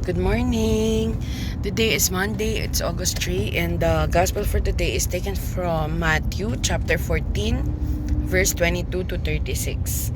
Good morning. Today is Monday, it's August 3, and the gospel for today is taken from Matthew chapter 14, verse 22 to 36.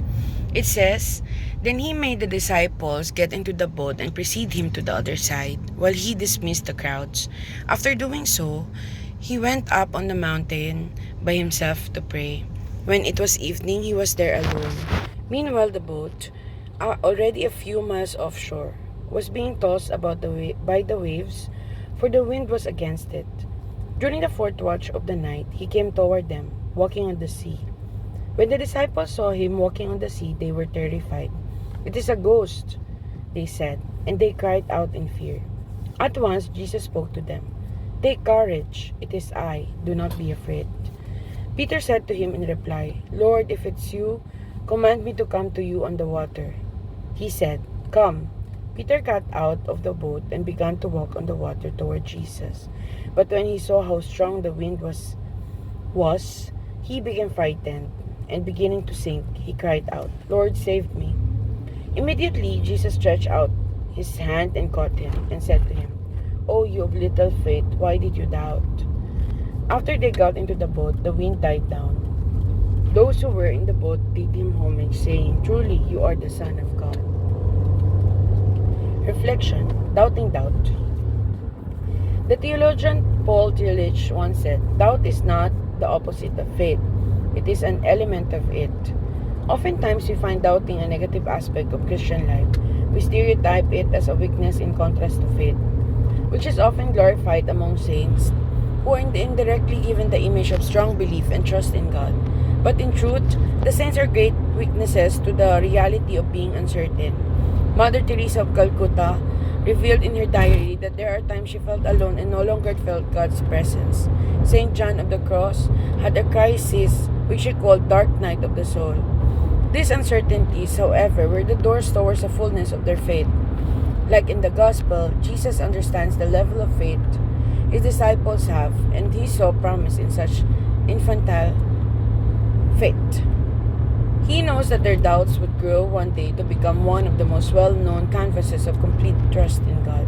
It says, "Then he made the disciples get into the boat and precede him to the other side, while he dismissed the crowds. After doing so, he went up on the mountain by himself to pray. When it was evening, he was there alone. Meanwhile, the boat, already a few miles offshore, was being tossed about by the waves, for the wind was against it. During the fourth watch of the night, he came toward them, walking on the sea. When the disciples saw him walking on the sea, they were terrified. 'It is a ghost,' they said, and they cried out in fear. At once Jesus spoke to them. 'Take courage, it is I, do not be afraid.' Peter said to him in reply, 'Lord, if it's you, command me to come to you on the water.' He said, 'Come.' Peter got out of the boat and began to walk on the water toward Jesus. But when he saw how strong the wind was, he became frightened, and beginning to sink, he cried out, 'Lord, save me.' Immediately Jesus stretched out his hand and caught him, and said to him, 'O you of little faith, why did you doubt?' After they got into the boat, the wind died down. Those who were in the boat did him homage, saying, 'Truly you are the Son of God.'" Reflection: Doubting doubt. The theologian Paul Tillich once said, "Doubt is not the opposite of faith. It is an element of it." Oftentimes we find doubting a negative aspect of Christian life. We stereotype it as a weakness in contrast to faith, which is often glorified among saints who are indirectly given the image of strong belief and trust in God. But in truth, the saints are great witnesses to the reality of being uncertain. Mother Teresa of Calcutta revealed in her diary that there are times she felt alone and no longer felt God's presence. Saint John of the Cross had a crisis which she called dark night of the soul. These uncertainties, however, were the doors towards the fullness of their faith. Like in the Gospel, Jesus understands the level of faith his disciples have, and he saw promise in such infantile faith. He knows that their doubts would grow one day to become one of the most well-known canvases of complete trust in God.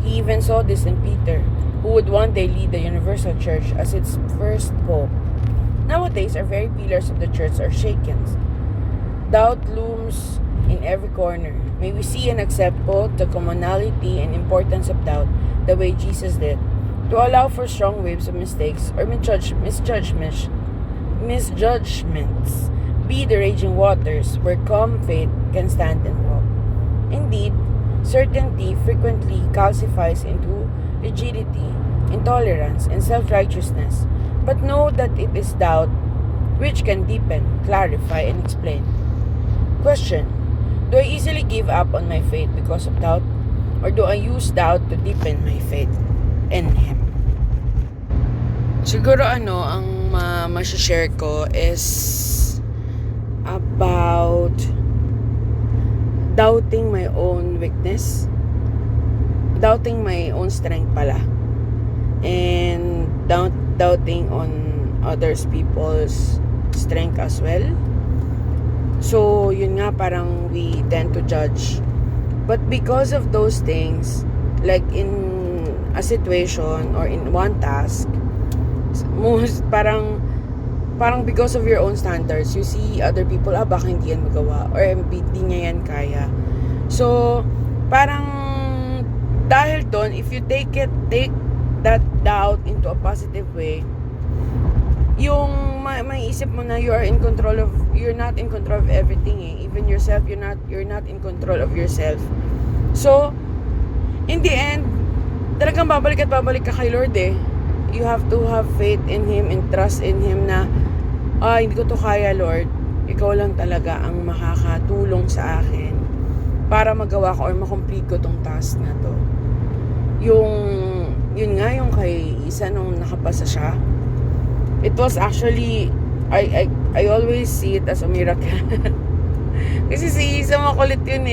He even saw this in Peter, who would one day lead the universal church as its first pope. Nowadays, our very pillars of the church are shaken. Doubt looms in every corner. May we see and accept both the commonality and importance of doubt the way Jesus did, to allow for strong waves of mistakes or misjudgments be the raging waters where calm faith can stand and walk. Indeed, certainty frequently calcifies into rigidity, intolerance, and self-righteousness, but know that it is doubt which can deepen, clarify, and explain. Question: do I easily give up on my faith because of doubt, or do I use doubt to deepen my faith in Him? Siguro ang ma-share ko is about doubting my own weakness, doubting my own strength pala, and doubting on others people's strength as well. So yun nga, parang we tend to judge, but because of those things, like in a situation or in one task, most parang because of your own standards, you see other people, baka hindi yan magawa, or hindi niya yan kaya. So, parang, dahil doon, if you take that doubt into a positive way, yung may isip mo na you're not in control of everything even yourself, you're not in control of yourself. So, in the end, talagang babalik ka kay Lord You have to have faith in Him and trust in Him na, hindi ko to kaya, Lord. Ikaw lang talaga ang makakatulong sa akin para magawa ko or makomplete ko tong task na to. Yun nga, yung kay Isa nung nakapasa siya. It was actually, I always see it as a miracle. Kasi si Isa makulit yun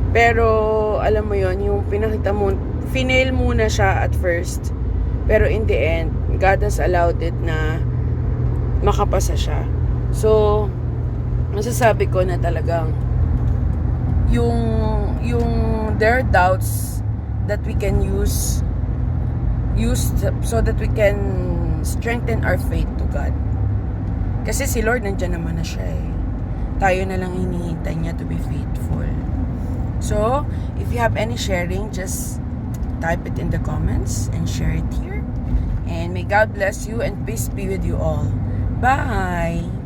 Pero, alam mo yun, yung pinakita mo, finail muna siya at first. Pero in the end, God has allowed it na makapasa siya. So, masasabi ko na talagang yung there are doubts that we can use so that we can strengthen our faith to God. Kasi si Lord nandiyan naman na siya eh. Tayo na lang hinihintay niya to be faithful. So, if you have any sharing, just type it in the comments and share it here. And may God bless you and peace be with you all. Bye!